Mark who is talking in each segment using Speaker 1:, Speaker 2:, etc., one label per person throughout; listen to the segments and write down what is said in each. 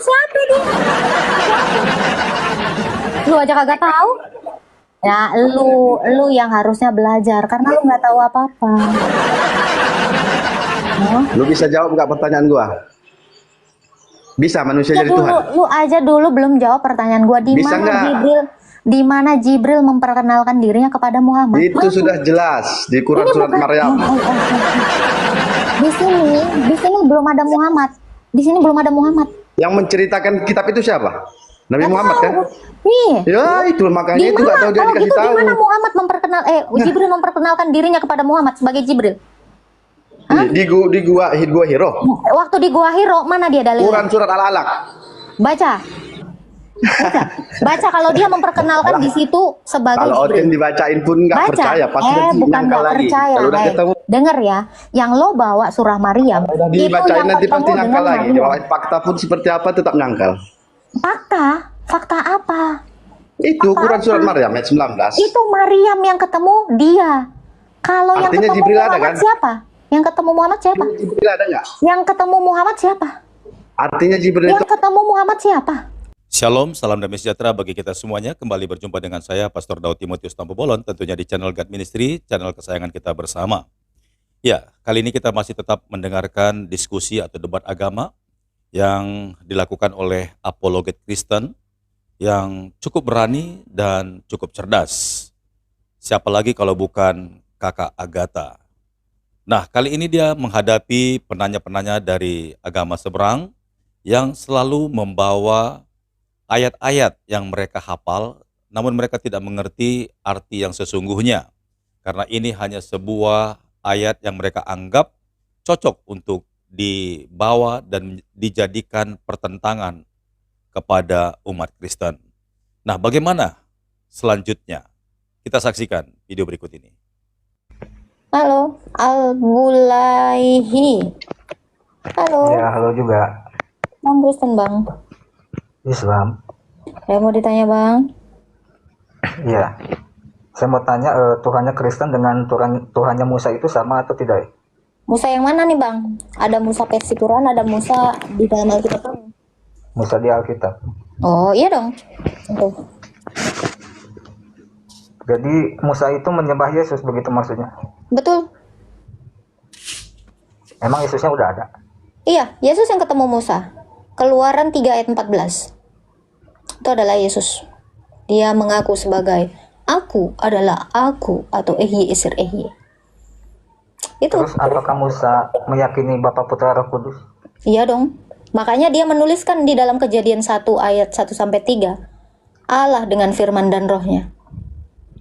Speaker 1: Siapa dia? Lu aja kagak tahu. Ya, lu yang harusnya belajar karena lu nggak tahu apa-apa.
Speaker 2: Lu bisa jawab nggak pertanyaan gua? Bisa manusia jadi Tuhan?
Speaker 1: Lu aja dulu belum jawab pertanyaan gua. Di mana Jibril memperkenalkan dirinya kepada Muhammad?
Speaker 2: Itu sudah jelas di Quran surat Maryam.
Speaker 1: Di sini belum ada Muhammad. Di sini belum ada Muhammad.
Speaker 2: Yang menceritakan kitab itu siapa? Nabi Muhammad kan?
Speaker 1: Iya.
Speaker 2: Ya itu makanya itu nggak tahu dia
Speaker 1: Kalau
Speaker 2: dikasih
Speaker 1: gitu
Speaker 2: tahu.
Speaker 1: gimana Muhammad Jibril memperkenalkan dirinya kepada Muhammad sebagai Jibril?
Speaker 2: Di gua Hiro.
Speaker 1: Waktu di Gua Hiro mana dia dalilnya?
Speaker 2: Quran surat Al-Alaq.
Speaker 1: Baca kalau dia memperkenalkan di situ sebagai
Speaker 2: Kalau
Speaker 1: Jibril.
Speaker 2: Otin dibacain pun nggak percaya, pasti
Speaker 1: bukan nggak percaya.
Speaker 2: Kalau udah ketemu,
Speaker 1: Dengar ya, yang lo bawa surah Maryam
Speaker 2: udah
Speaker 1: itu
Speaker 2: dibacain
Speaker 1: yang
Speaker 2: nanti
Speaker 1: ketemu
Speaker 2: pasti nyangkal
Speaker 1: dengan
Speaker 2: lagi.
Speaker 1: Maryam.
Speaker 2: Dibawain fakta pun seperti apa tetap nyangkal.
Speaker 1: Fakta apa?
Speaker 2: Itu Quran surat Maryam ayat 19.
Speaker 1: Itu Maryam yang ketemu dia. Kalau yang
Speaker 2: Artinya
Speaker 1: ketemu
Speaker 2: Jibril ada,
Speaker 1: Muhammad
Speaker 2: kan?
Speaker 1: siapa? Yang ketemu Muhammad siapa?
Speaker 2: Jibril ada nggak?
Speaker 1: Yang ketemu Muhammad siapa?
Speaker 2: Artinya Jibril itu
Speaker 1: Yang ketemu Muhammad siapa?
Speaker 3: Shalom, salam damai sejahtera bagi kita semuanya. Kembali berjumpa dengan saya, Pastor Daud Timotius Tampobolon, tentunya di channel God Ministry, channel kesayangan kita bersama. Ya, kali ini kita masih tetap mendengarkan diskusi atau debat agama yang dilakukan oleh apologet Kristen yang cukup berani dan cukup cerdas. Siapa lagi kalau bukan Kakak Agatha. Nah, kali ini dia menghadapi penanya-penanya dari agama seberang yang selalu membawa ayat-ayat yang mereka hafal, namun mereka tidak mengerti arti yang sesungguhnya. Karena ini hanya sebuah ayat yang mereka anggap cocok untuk dibawa dan dijadikan pertentangan kepada umat Kristen. Nah, bagaimana selanjutnya? Kita saksikan video berikut ini.
Speaker 1: Halo, Al-Bulaihi. Halo.
Speaker 4: Ya, halo juga.
Speaker 1: Bang Kristen, Bang.
Speaker 4: Islam.
Speaker 1: Saya mau ditanya, Bang.
Speaker 4: Iya. Saya mau tanya, Tuhannya Kristen dengan Tuhannya Musa itu sama atau tidak?
Speaker 1: Musa yang mana nih, Bang? Ada Musa versi Quran, ada Musa di dalam Alkitab.
Speaker 4: Musa di Alkitab.
Speaker 1: Oh, iya dong. Tuh.
Speaker 4: Jadi Musa itu menyembah Yesus, begitu maksudnya?
Speaker 1: Betul.
Speaker 4: Emang Yesusnya udah ada?
Speaker 1: Iya, Yesus yang ketemu Musa. Keluaran 3 ayat 14. Itu adalah Yesus. Dia mengaku sebagai Aku adalah aku atau Ehye Esir Ehye. Itu.
Speaker 4: Terus apakah Musa meyakini Bapa Putra Roh Kudus?
Speaker 1: Iya dong. Makanya dia menuliskan di dalam Kejadian 1 ayat 1-3 Allah dengan firman dan rohnya.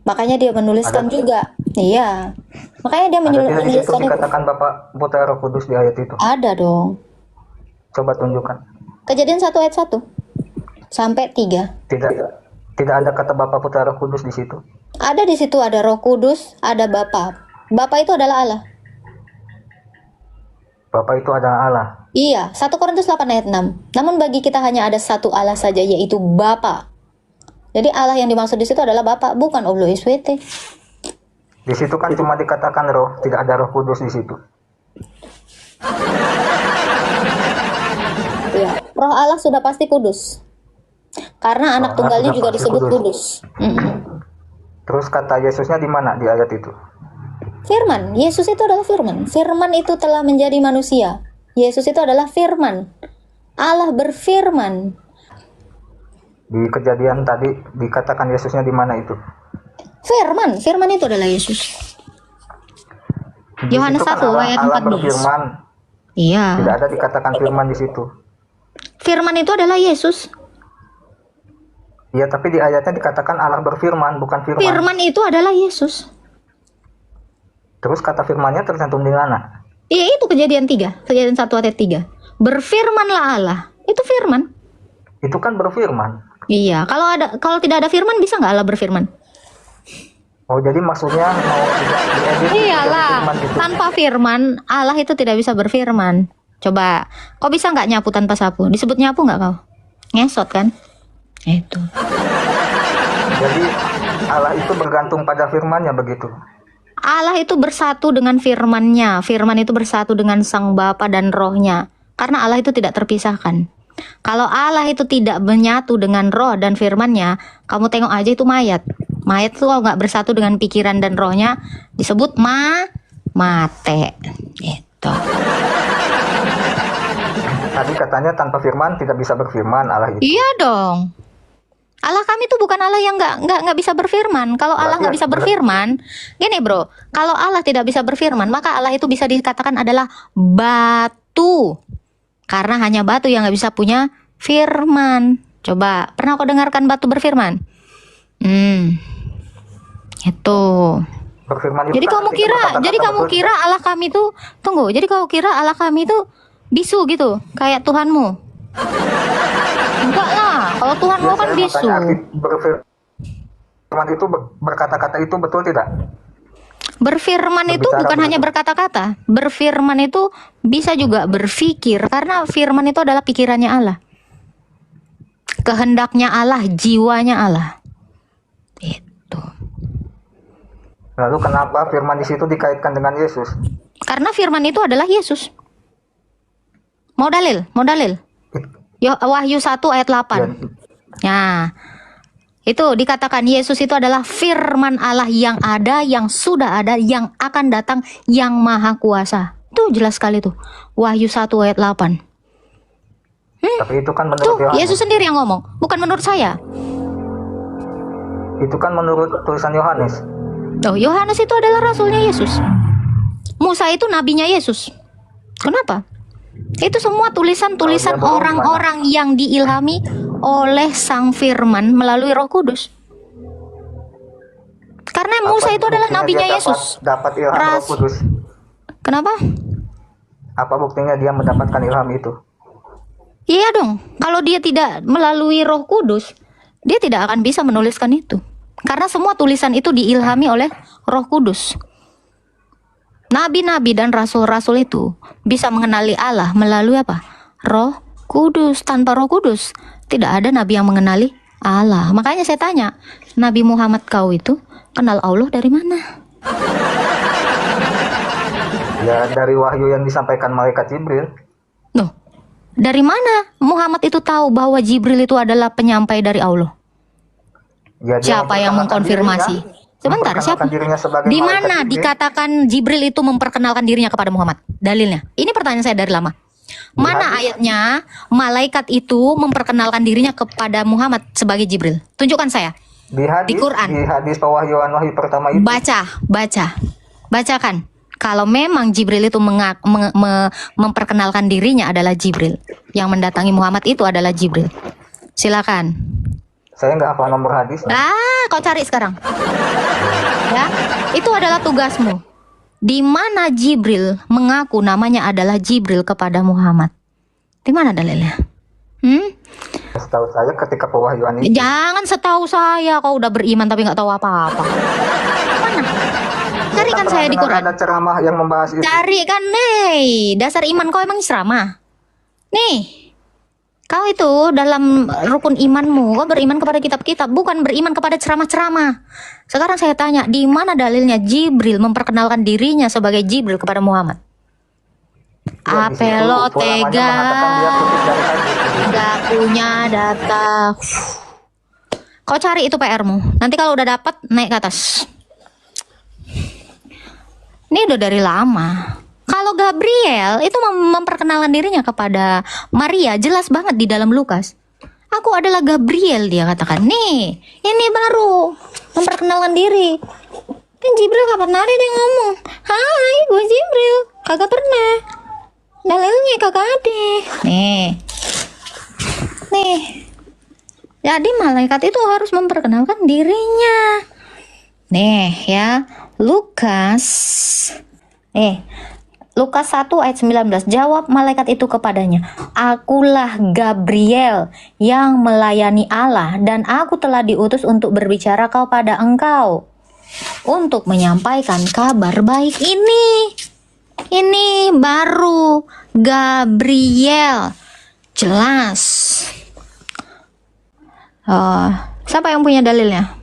Speaker 1: Makanya dia menuliskan juga. Iya. Makanya dia
Speaker 4: Ada tidak di situ
Speaker 1: menuliskan itu.
Speaker 4: dikatakan Bapa Putra Roh Kudus di ayat itu?
Speaker 1: Ada dong.
Speaker 4: Coba tunjukkan.
Speaker 1: Kejadian 1 ayat 1 sampai 3.
Speaker 4: Tidak ada kata Bapa Putra Roh Kudus di situ.
Speaker 1: Ada di situ, ada Roh Kudus, ada Bapa. Bapa itu adalah Allah.
Speaker 4: Bapa itu adalah Allah.
Speaker 1: Iya, 1 Korintus 8 ayat 6. Namun bagi kita hanya ada satu Allah saja, yaitu Bapa. Jadi Allah yang dimaksud di situ adalah Bapa, bukan Allah SWT.
Speaker 4: Di situ kan cuma dikatakan Roh, tidak ada Roh Kudus di situ.
Speaker 1: Ya, Roh Allah sudah pasti kudus. Karena anak
Speaker 4: Roh Allah
Speaker 1: tunggalnya
Speaker 4: sudah
Speaker 1: juga
Speaker 4: pasti
Speaker 1: disebut
Speaker 4: kudus.
Speaker 1: kudus.
Speaker 4: Terus kata Yesusnya di mana di ayat itu?
Speaker 1: Firman, Yesus itu adalah firman. Firman itu telah menjadi manusia. Yesus itu adalah firman. Allah berfirman.
Speaker 4: Di Kejadian tadi dikatakan Yesusnya di mana itu?
Speaker 1: Firman itu adalah Yesus.
Speaker 4: Di
Speaker 1: Yohanes
Speaker 4: situ kan
Speaker 1: 1 ayat
Speaker 4: Allah
Speaker 1: 14.
Speaker 4: berfirman.
Speaker 1: Iya.
Speaker 4: Tidak ada dikatakan firman di situ.
Speaker 1: Firman itu adalah Yesus.
Speaker 4: Iya, tapi di ayatnya dikatakan Allah berfirman, bukan firman.
Speaker 1: Firman itu adalah Yesus.
Speaker 4: Terus kata firmannya tercantum di mana?
Speaker 1: Iya, itu Kejadian 3, Kejadian 1 ayat 3. Berfirmanlah Allah. Itu firman.
Speaker 4: Itu kan berfirman.
Speaker 1: Iya, kalau tidak ada firman bisa nggak Allah berfirman?
Speaker 4: Oh, jadi maksudnya mau diedit
Speaker 1: Iyalah,
Speaker 4: firman gitu.
Speaker 1: tanpa firman Allah itu tidak bisa berfirman. Coba, kau bisa nggak nyapu tanpa sapu? Disebut nyapu nggak kau? Ngesot kan? Itu.
Speaker 4: Jadi Allah itu bergantung pada firmannya begitu.
Speaker 1: Allah itu bersatu dengan firman-Nya. Firman itu bersatu dengan Sang Bapa dan Roh-Nya. Karena Allah itu tidak terpisahkan. Kalau Allah itu tidak menyatu dengan roh dan firman-Nya, kamu tengok aja itu mayat. Mayat tuh kalau nggak bersatu dengan pikiran dan rohnya disebut mate. Gitu.
Speaker 4: Tadi katanya tanpa firman tidak bisa berfirman Allah itu.
Speaker 1: Iya dong. Allah kami itu bukan Allah yang nggak bisa berfirman. Kalau Allah nggak bisa berfirman, gini bro, kalau Allah tidak bisa berfirman, maka Allah itu bisa dikatakan adalah batu. Karena hanya batu yang nggak bisa punya firman. Coba, pernah kau dengarkan batu berfirman? Itu.
Speaker 4: Berfirman itu
Speaker 1: Jadi
Speaker 4: kan
Speaker 1: kamu
Speaker 4: ketika
Speaker 1: kira,
Speaker 4: berkata-kata
Speaker 1: jadi kamu
Speaker 4: betul.
Speaker 1: kira Allah kami itu, tunggu, jadi kamu kira Allah kami itu bisu gitu, kayak Tuhanmu? Enggak lah, kalau Tuhanmu
Speaker 4: Ya,
Speaker 1: kan
Speaker 4: saya
Speaker 1: bisu.
Speaker 4: makanya berfirman itu berkata-kata itu betul tidak?
Speaker 1: Berfirman itu
Speaker 4: Berbicara
Speaker 1: bukan hanya
Speaker 4: begitu.
Speaker 1: berkata-kata. Berfirman itu bisa juga berpikir, karena firman itu adalah pikirannya Allah. Kehendaknya Allah, jiwanya Allah. Itu.
Speaker 4: Lalu kenapa firman di situ dikaitkan dengan Yesus?
Speaker 1: Karena firman itu adalah Yesus. Mau dalil? Mau dalil? Wahyu 1 ayat 8. Nah, itu dikatakan Yesus itu adalah firman Allah yang ada, yang sudah ada, yang akan datang, yang maha kuasa. Itu jelas sekali tuh. Wahyu 1 ayat 8.
Speaker 4: Tapi itu kan menurut
Speaker 1: Tuh,
Speaker 4: Yohanes.
Speaker 1: Yesus sendiri yang ngomong, bukan menurut saya.
Speaker 4: Itu kan menurut tulisan Yohanes.
Speaker 1: Oh, Yohanes itu adalah rasulnya Yesus. Musa itu nabinya Yesus. Kenapa? Itu semua tulisan-tulisan
Speaker 4: Kalau dia bohong,
Speaker 1: orang-orang yang diilhami oleh Sang Firman melalui Roh Kudus. Karena Musa
Speaker 4: Apa
Speaker 1: itu adalah
Speaker 4: buktinya
Speaker 1: nabinya
Speaker 4: dia
Speaker 1: Yesus.
Speaker 4: dapat ilham Roh
Speaker 1: Ras-
Speaker 4: Kudus.
Speaker 1: Kenapa?
Speaker 4: Apa buktinya dia mendapatkan ilham itu?
Speaker 1: Iya dong. Kalau dia tidak melalui Roh Kudus, dia tidak akan bisa menuliskan itu. Karena semua tulisan itu diilhami oleh Roh Kudus. Nabi-nabi dan rasul-rasul itu bisa mengenali Allah melalui apa? Roh Kudus. Tanpa Roh Kudus tidak ada nabi yang mengenali Allah. Makanya saya tanya, Nabi Muhammad kau itu kenal Allah dari mana?
Speaker 4: Ya dari wahyu yang disampaikan malaikat Jibril.
Speaker 1: Loh, dari mana Muhammad itu tahu bahwa Jibril itu adalah penyampai dari Allah?
Speaker 4: Ya, dia
Speaker 1: Siapa yang
Speaker 4: memperkenalkan
Speaker 1: mengkonfirmasi?
Speaker 4: dirinya.
Speaker 1: Sebentar, siapa?
Speaker 4: Memperkenalkan dirinya sebagai
Speaker 1: Di
Speaker 4: malaikat
Speaker 1: mana
Speaker 4: Jibril.
Speaker 1: dikatakan Jibril itu memperkenalkan dirinya kepada Muhammad? Dalilnya. Ini pertanyaan saya dari lama. Mana ayatnya malaikat itu memperkenalkan dirinya kepada Muhammad sebagai Jibril? Tunjukkan saya.
Speaker 4: Di hadis,
Speaker 1: Di Quran.
Speaker 4: di hadis pewahyuan wahyu pertama itu.
Speaker 1: Bacakan. Kalau memang Jibril itu memperkenalkan dirinya adalah Jibril, yang mendatangi Muhammad itu adalah Jibril. Silakan.
Speaker 4: Saya nggak hafal nomor hadis.
Speaker 1: Kau cari sekarang. Ya, itu adalah tugasmu. Di mana Jibril mengaku namanya adalah Jibril kepada Muhammad? Di mana dalilnya?
Speaker 4: Setahu saya ketika pewahyuan itu.
Speaker 1: Jangan setahu saya, kau udah beriman tapi nggak tahu apa-apa. Mana? Carikan
Speaker 4: Kita
Speaker 1: saya di
Speaker 4: pernah
Speaker 1: Quran.
Speaker 4: dengar ada ceramah yang membahas itu.
Speaker 1: Carikan, dasar iman kau emang ceramah. Nih. Kau itu dalam rukun imanmu, kau beriman kepada kitab-kitab, bukan beriman kepada ceramah-ceramah. Sekarang saya tanya, di mana dalilnya Jibril memperkenalkan dirinya sebagai Jibril kepada Muhammad?
Speaker 4: Ya, di situ
Speaker 1: Apelo
Speaker 4: ulamanya
Speaker 1: tega,
Speaker 4: mengatakan dia kutip dari hadis.
Speaker 1: nggak punya data. Kau cari itu PR-mu. Nanti kalau udah dapat naik ke atas. Ini udah dari lama. Kalau Gabriel itu memperkenalkan dirinya kepada Maria, jelas banget di dalam Lukas. Aku adalah Gabriel, dia katakan. Nih, ini baru memperkenalkan diri. Kan Jibril kapan hari dia ngomong, hai, gue Jibril. Kagak pernah. Dalilnya kagak ada. Nih. Jadi malaikat itu harus memperkenalkan dirinya. Nih ya, Lukas. Lukas 1 ayat 19, jawab malaikat itu kepadanya, akulah Gabriel yang melayani Allah dan aku telah diutus untuk berbicara kepada engkau untuk menyampaikan kabar baik ini. Ini baru Gabriel, jelas. Siapa yang punya dalilnya?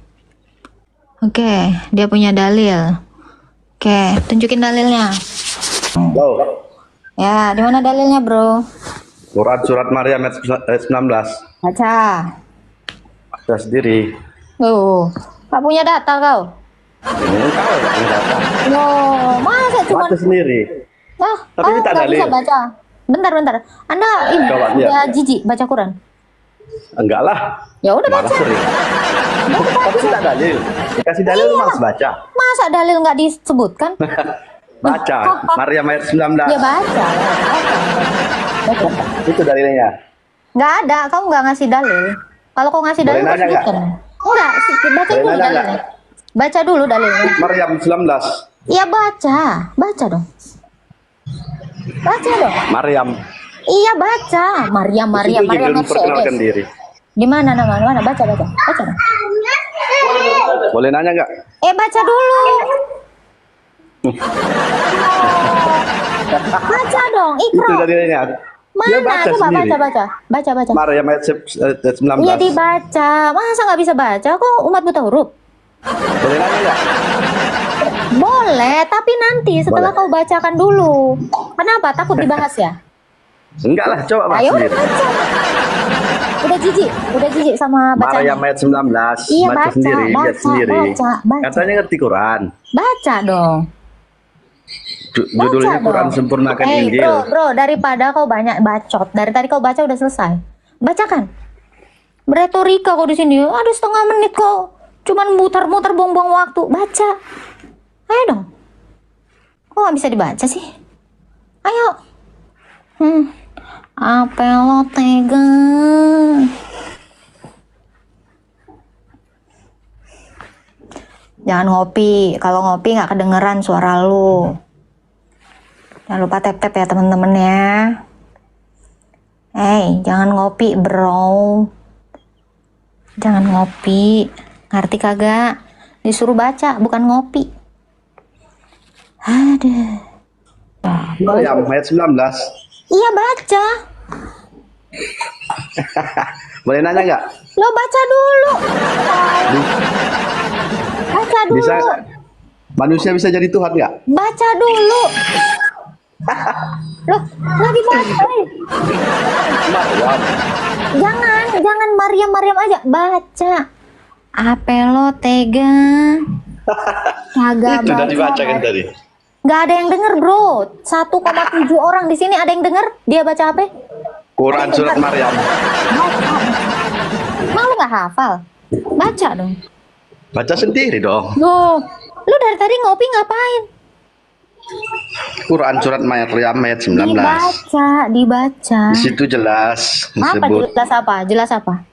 Speaker 1: Oke, dia punya dalil. Oke, tunjukin dalilnya.
Speaker 2: Bro,
Speaker 1: Ya, di mana dalilnya, bro?
Speaker 2: Quran surat Maryam ayat 19.
Speaker 1: Baca.
Speaker 2: Baca sendiri.
Speaker 1: Gak punya data kau?
Speaker 2: Kau nggak punya data.
Speaker 1: Loh, masa cuma...
Speaker 2: Baca sendiri. Tapi
Speaker 1: kau
Speaker 2: minta
Speaker 1: nggak bisa
Speaker 2: dalil.
Speaker 1: baca? Bentar. Anda ini
Speaker 2: Coba lihat.
Speaker 1: udah jijik baca Quran?
Speaker 2: Enggak lah.
Speaker 1: Ya udah
Speaker 2: Malah
Speaker 1: baca.
Speaker 2: sering. Tapi minta dalil. Dikasih dalil malas baca.
Speaker 1: Masa dalil nggak disebutkan?
Speaker 2: Baca. Maryam ayat 19.
Speaker 1: Ya baca. Baca.
Speaker 2: Itu dalilnya.
Speaker 1: Nggak ada, kamu nggak ngasih dalil. Kalau kau ngasih dalil,
Speaker 2: Boleh
Speaker 1: kau
Speaker 2: nanya nggak?
Speaker 1: sebutkan. Enggak, baca
Speaker 2: Boleh
Speaker 1: dulu
Speaker 2: nanya
Speaker 1: dalilnya.
Speaker 2: nggak?
Speaker 1: Baca dulu dalilnya.
Speaker 2: Maryam 19.
Speaker 1: Iya baca dong. Baca dong.
Speaker 2: Maryam.
Speaker 1: Iya baca. Maryam
Speaker 2: Itu Jibril memperkenalkan
Speaker 1: Mercedes.
Speaker 2: diri.
Speaker 1: Di mana nama? Baca dong.
Speaker 2: Boleh nanya nggak?
Speaker 1: Baca dulu. Baca dong,
Speaker 2: Itu
Speaker 1: Ikro.
Speaker 2: dalilnya.
Speaker 1: Mana?
Speaker 2: Dia baca
Speaker 1: Coba
Speaker 2: sendiri.
Speaker 1: baca.
Speaker 2: Maryam ayat 19.
Speaker 1: Iya dibaca. Masa nggak bisa baca? Kok umat buta huruf?
Speaker 2: Boleh nanya nggak?
Speaker 1: Boleh, tapi nanti setelah
Speaker 2: Boleh.
Speaker 1: kau bacakan dulu. Kenapa? Takut dibahas ya?
Speaker 2: Enggak lah, coba baca
Speaker 1: Ayo udah
Speaker 2: sendiri.
Speaker 1: baca. Udah jijik sama bacanya.
Speaker 2: Maryam ayat 19.
Speaker 1: Iya,
Speaker 2: baca
Speaker 1: baca,
Speaker 2: sendiri, lihat
Speaker 1: baca,
Speaker 2: sendiri.
Speaker 1: baca.
Speaker 2: Katanya ngerti Quran.
Speaker 1: Baca dong.
Speaker 2: Judulnya
Speaker 1: Baca
Speaker 2: Quran
Speaker 1: dong.
Speaker 2: sempurnakan Injil.
Speaker 1: Bro, daripada kau banyak bacot. Dari tadi kau baca udah selesai. Bacakan. Beretorika kau di sini. Ada setengah menit kau. Cuman muter-muter buang-buang waktu. Baca. Ayo dong. Kok nggak bisa dibaca sih? Ayo. Apa lo tega? Jangan ngopi. Kalau ngopi nggak kedengeran suara lu. Jangan lupa tap-tap ya temen-temen ya. Jangan ngopi bro. Jangan ngopi. Ngerti kagak? Disuruh baca, bukan ngopi. Aduh.
Speaker 2: Maryam ayat 19.
Speaker 1: Iya baca.
Speaker 2: Boleh nanya nggak?
Speaker 1: Lo baca dulu. Baca dulu.
Speaker 2: Bisa manusia bisa jadi Tuhan nggak?
Speaker 1: Baca dulu. Loh, lagi baca. Jangan Maryam aja. Baca. Apa lo tega? Kagak
Speaker 2: Itu udah
Speaker 1: baca.
Speaker 2: dibacakan tadi.
Speaker 1: Gak ada yang denger bro. 1,7 orang di sini ada yang denger. Dia baca apa?
Speaker 2: Quran surat Maryam.
Speaker 1: Baca. Emang lu gak hafal? Baca dong.
Speaker 2: Baca sendiri dong.
Speaker 1: Loh, lu dari tadi ngopi ngapain?
Speaker 2: Quran surat Maryam ayat 19.
Speaker 1: Dibaca.
Speaker 2: Di situ jelas
Speaker 1: Apa
Speaker 2: disebut
Speaker 1: jelas apa?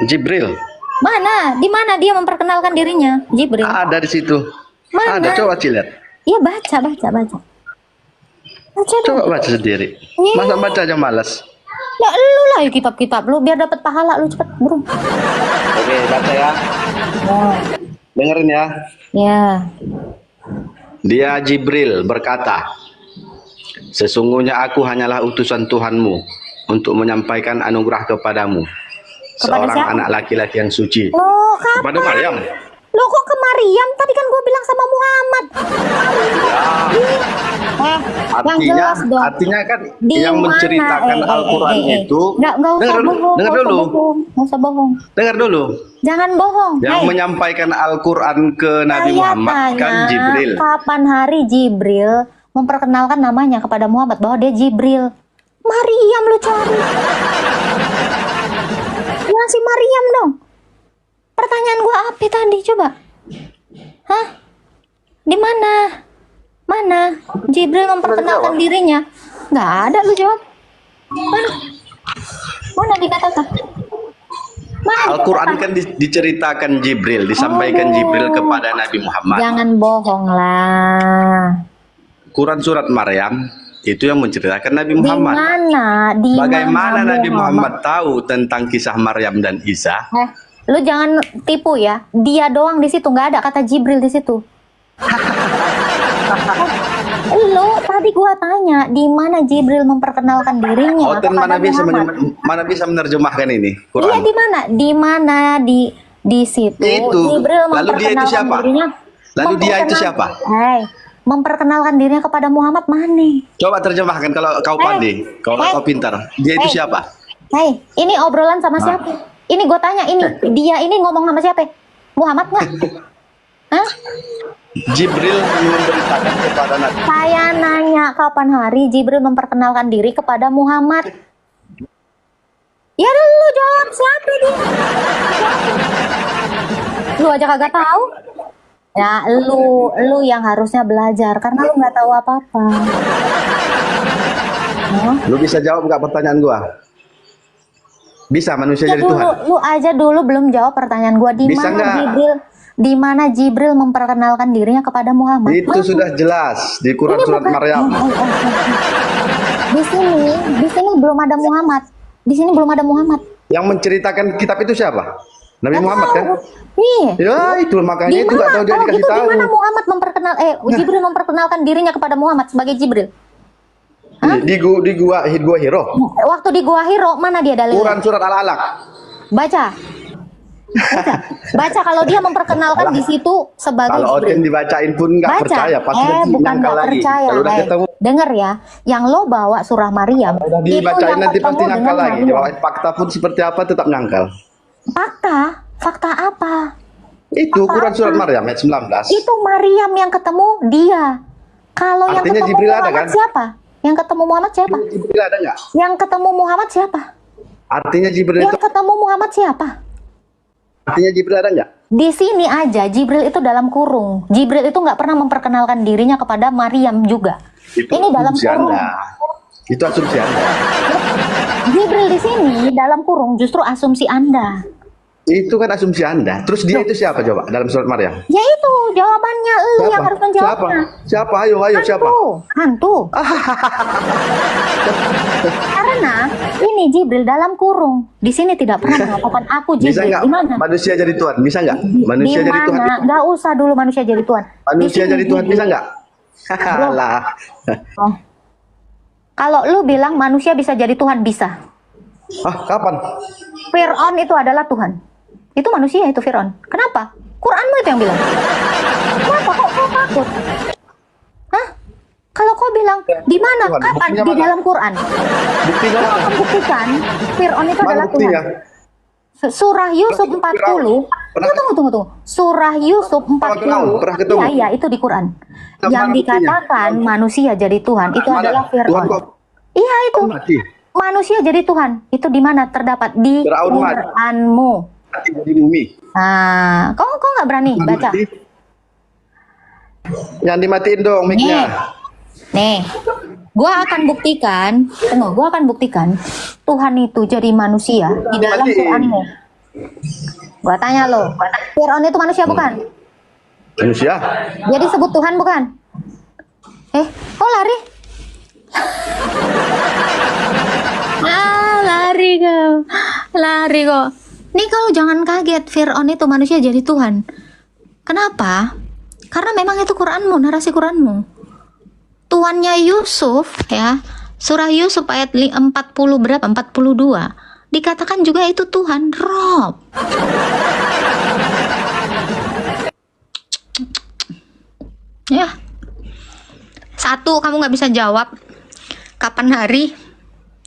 Speaker 2: Jibril.
Speaker 1: Mana? Di mana dia memperkenalkan dirinya? Jibril.
Speaker 2: Ada di situ.
Speaker 1: Mana?
Speaker 2: Ada, coba lihat.
Speaker 1: Iya baca. Baca dong.
Speaker 2: Coba baca sendiri.
Speaker 1: Iya.
Speaker 2: Masa baca aja malas.
Speaker 1: Ya lu lah ya kitab-kitab lu biar dapat pahala lu cepet bro.
Speaker 2: Oke, baca ya. Dengerin ya.
Speaker 1: Ya.
Speaker 2: Dia Jibril berkata, sesungguhnya aku hanyalah utusan Tuhanmu untuk menyampaikan anugerah kepadamu.
Speaker 1: Kepada
Speaker 2: Seorang
Speaker 1: siapa?
Speaker 2: anak laki-laki yang suci.
Speaker 1: Oh,
Speaker 2: Kepada
Speaker 1: kapan?
Speaker 2: Maryam.
Speaker 1: Lo kok ke Maryam? Tadi kan gua bilang sama Muhammad.
Speaker 2: Artinya kan yang menceritakan Al-Quran itu.
Speaker 1: Nggak usah
Speaker 2: Dengar dulu,
Speaker 1: bohong.
Speaker 2: dengar
Speaker 1: Nggak usah
Speaker 2: dulu.
Speaker 1: bohong. Nggak usah bohong.
Speaker 2: Dengar dulu.
Speaker 1: Jangan bohong.
Speaker 2: Yang
Speaker 1: Hai,
Speaker 2: menyampaikan Al-Quran ke Nabi
Speaker 1: saya
Speaker 2: Muhammad kan
Speaker 1: tanya,
Speaker 2: Jibril.
Speaker 1: kapan hari Jibril memperkenalkan namanya kepada Muhammad bahwa dia Jibril? Maryam lu cari. Ngasih Maryam dong. Pertanyaan gua apa tadi coba? Hah? Di mana? Mana? Jibril memperkenalkan dirinya? Nggak ada lu jawab. Mana dikatakan? Mana
Speaker 2: Al-Quran
Speaker 1: dikatakan?
Speaker 2: kan diceritakan Jibril, disampaikan Jibril kepada Nabi Muhammad.
Speaker 1: Jangan bohong lah.
Speaker 2: Quran surat Maryam itu yang menceritakan Nabi
Speaker 1: Di
Speaker 2: Muhammad.
Speaker 1: mana? Di
Speaker 2: Bagaimana
Speaker 1: mana
Speaker 2: Nabi Muhammad tahu tentang kisah Maryam dan Isa?
Speaker 1: Lu jangan tipu ya. Dia doang di situ, nggak ada kata Jibril di situ. Lu tadi gua tanya di mana Jibril memperkenalkan dirinya
Speaker 2: Oh, dan
Speaker 1: kepada Muhammad.
Speaker 2: mana bisa menerjemahkan ini
Speaker 1: Iya
Speaker 2: Quran?
Speaker 1: di mana? Di mana di situ
Speaker 2: Itu.
Speaker 1: Jibril
Speaker 2: Lalu dia itu
Speaker 1: memperkenalkan
Speaker 2: siapa?
Speaker 1: dirinya.
Speaker 2: Lalu dia itu siapa?
Speaker 1: Hei, memperkenalkan dirinya kepada Muhammad mana?
Speaker 2: Coba terjemahkan kalau kau pandai, kalau kau pintar. Dia itu siapa?
Speaker 1: Hei, ini obrolan sama siapa? Ini gue tanya, dia ini ngomong sama siapa? Muhammad nggak? Hah?
Speaker 2: Jibril memberitakan kepada Nabi.
Speaker 1: Saya nanya kapan hari Jibril memperkenalkan diri kepada Muhammad? Ya lu jawab siapa dia? Lu aja kagak tahu? Ya lu yang harusnya belajar karena lu nggak tahu apa-apa.
Speaker 2: Lu bisa jawab nggak pertanyaan gua? Bisa manusia jadi Tuhan?
Speaker 1: Lu aja dulu belum jawab pertanyaan gua. Di mana Jibril memperkenalkan dirinya kepada Muhammad?
Speaker 2: Itu sudah jelas di Quran surat Maryam.
Speaker 1: Di sini belum ada Muhammad. Di sini belum ada Muhammad.
Speaker 2: Yang menceritakan kitab itu siapa? Nabi Muhammad kan?
Speaker 1: Iya.
Speaker 2: Ya itu makanya itu nggak tahu dia dikasih tahu.
Speaker 1: Di mana Muhammad Jibril memperkenalkan dirinya kepada Muhammad sebagai Jibril?
Speaker 2: Di gua Hiro.
Speaker 1: Waktu di Gua Hiro mana dia dalilnya?
Speaker 2: Quran surat Al-Alaq.
Speaker 1: Baca kalau dia memperkenalkan di situ sebagai
Speaker 2: Kalau
Speaker 1: Jibril.
Speaker 2: Oten dibacain pun nggak percaya, pasti
Speaker 1: bukan nggak percaya.
Speaker 2: Kalau udah ketemu,
Speaker 1: Dengar ya, yang lo bawa surah Maryam
Speaker 2: udah
Speaker 1: itu
Speaker 2: dibacain
Speaker 1: yang
Speaker 2: nanti
Speaker 1: ketemu
Speaker 2: pasti nyangkal
Speaker 1: dengan
Speaker 2: lagi.
Speaker 1: Maryam.
Speaker 2: Dibawain fakta pun seperti apa tetap nyangkal.
Speaker 1: Fakta apa?
Speaker 2: Itu Quran surat Maryam ayat 19.
Speaker 1: Itu Maryam yang ketemu dia. Kalau yang
Speaker 2: Artinya
Speaker 1: ketemu
Speaker 2: Jibril ada,
Speaker 1: Muhammad
Speaker 2: kan?
Speaker 1: siapa? Yang ketemu Muhammad siapa?
Speaker 2: Jibril ada nggak?
Speaker 1: Yang ketemu Muhammad siapa?
Speaker 2: Artinya Jibril
Speaker 1: Yang
Speaker 2: itu,
Speaker 1: ketemu Muhammad siapa?
Speaker 2: artinya Jibril ada nggak?
Speaker 1: Di sini aja Jibril itu dalam kurung. Jibril itu nggak pernah memperkenalkan dirinya kepada Maryam juga.
Speaker 2: Itu
Speaker 1: Ini dalam
Speaker 2: asumsi
Speaker 1: kurung.
Speaker 2: Anda. Itu asumsi Anda.
Speaker 1: Jibril di sini dalam kurung justru asumsi Anda.
Speaker 2: Itu kan asumsi Anda. Terus dia itu siapa coba dalam surat Maryam?
Speaker 1: Ya itu jawabannya lu yang harus menjawabnya.
Speaker 2: Siapa? Ayo siapa?
Speaker 1: Hantu. Karena ini Jibril dalam kurung. Di sini tidak pernah mengatakan aku
Speaker 2: Bisa
Speaker 1: Jibril.
Speaker 2: nggak
Speaker 1: Gimana?
Speaker 2: manusia jadi Tuhan? Bisa nggak? Manusia jadi Tuhan?
Speaker 1: Nggak usah dulu manusia jadi Tuhan.
Speaker 2: Manusia
Speaker 1: Di sini
Speaker 2: jadi Tuhan
Speaker 1: Jibril.
Speaker 2: bisa nggak? Lah.
Speaker 1: Oh. Kalau lu bilang manusia bisa jadi Tuhan, bisa.
Speaker 2: Kapan?
Speaker 1: Fir'aun itu adalah Tuhan. Itu manusia itu Fir'aun. Kenapa? Quranmu itu yang bilang. Kenapa kok kau takut? Hah? Kalau kau bilang di mana?
Speaker 2: Tuhan,
Speaker 1: Kapan?
Speaker 2: buktinya
Speaker 1: Di
Speaker 2: mana?
Speaker 1: dalam Quran.
Speaker 2: Buktinya
Speaker 1: Kau
Speaker 2: mana?
Speaker 1: akan buktikan Fir'aun itu
Speaker 2: Mana
Speaker 1: adalah
Speaker 2: buktinya?
Speaker 1: Tuhan. Surah Yusuf 40. Tunggu. Surah Yusuf 40.
Speaker 2: Pernah ketemu?
Speaker 1: Iya, itu di Quran.
Speaker 2: Mana
Speaker 1: Yang
Speaker 2: buktinya?
Speaker 1: dikatakan manusia jadi Tuhan itu
Speaker 2: Mana?
Speaker 1: adalah
Speaker 2: Tuhan
Speaker 1: Fir'aun.
Speaker 2: kok
Speaker 1: Iya itu.
Speaker 2: mati?
Speaker 1: Manusia jadi Tuhan. Itu di mana terdapat? Di
Speaker 2: Fir'aun mati.
Speaker 1: Quranmu.
Speaker 2: Mati jadi mumi.
Speaker 1: Nah, kok nggak berani baca?
Speaker 2: Mati. Yang dimatiin dong mic-nya.
Speaker 1: Nih, gua akan buktikan. Tunggu, gua akan buktikan Tuhan itu jadi manusia di dalam
Speaker 2: Matiin.
Speaker 1: Quranmu. Gua tanya lo, Fir'aun itu manusia bukan?
Speaker 2: Manusia.
Speaker 1: Dia disebut Tuhan bukan? Kok lari? Lari kok. Nih kalau jangan kaget, Fir'aun itu manusia jadi Tuhan. Kenapa? Karena memang itu Quranmu, narasi Quranmu. Tuannya Yusuf ya, surah Yusuf ayat 40 berapa? 42. Dikatakan juga itu Tuhan, Rob. Ya. Satu, kamu nggak bisa jawab kapan hari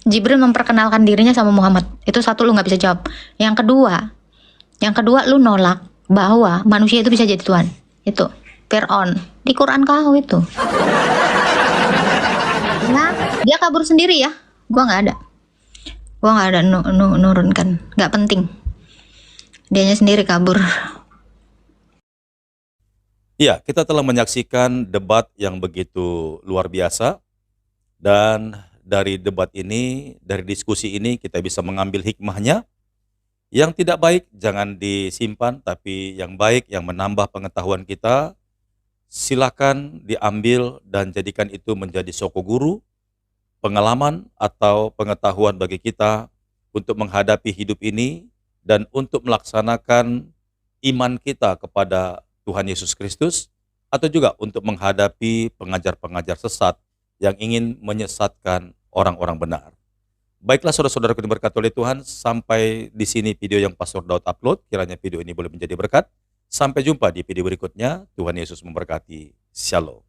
Speaker 1: Jibril memperkenalkan dirinya sama Muhammad. Itu satu, lu nggak bisa jawab. Yang kedua lu nolak bahwa manusia itu bisa jadi Tuhan. Itu Fir'aun di Quran kau itu. Nah, dia kabur sendiri ya. Gua nggak ada nurunkan, nggak penting. Dianya sendiri kabur.
Speaker 3: Ya, kita telah menyaksikan debat yang begitu luar biasa, dan dari debat ini, dari diskusi ini kita bisa mengambil hikmahnya. Yang tidak baik jangan disimpan, tapi yang baik yang menambah pengetahuan kita, silakan diambil dan jadikan itu menjadi soko guru, pengalaman atau pengetahuan bagi kita untuk menghadapi hidup ini dan untuk melaksanakan iman kita kepada Tuhan Yesus Kristus, atau juga untuk menghadapi pengajar-pengajar sesat yang ingin menyesatkan orang-orang benar. Baiklah saudara-saudaraku yang diberkati oleh Tuhan, sampai di sini video yang Pastor Daud upload. Kiranya video ini boleh menjadi berkat. Sampai jumpa di video berikutnya. Tuhan Yesus memberkati. Shalom.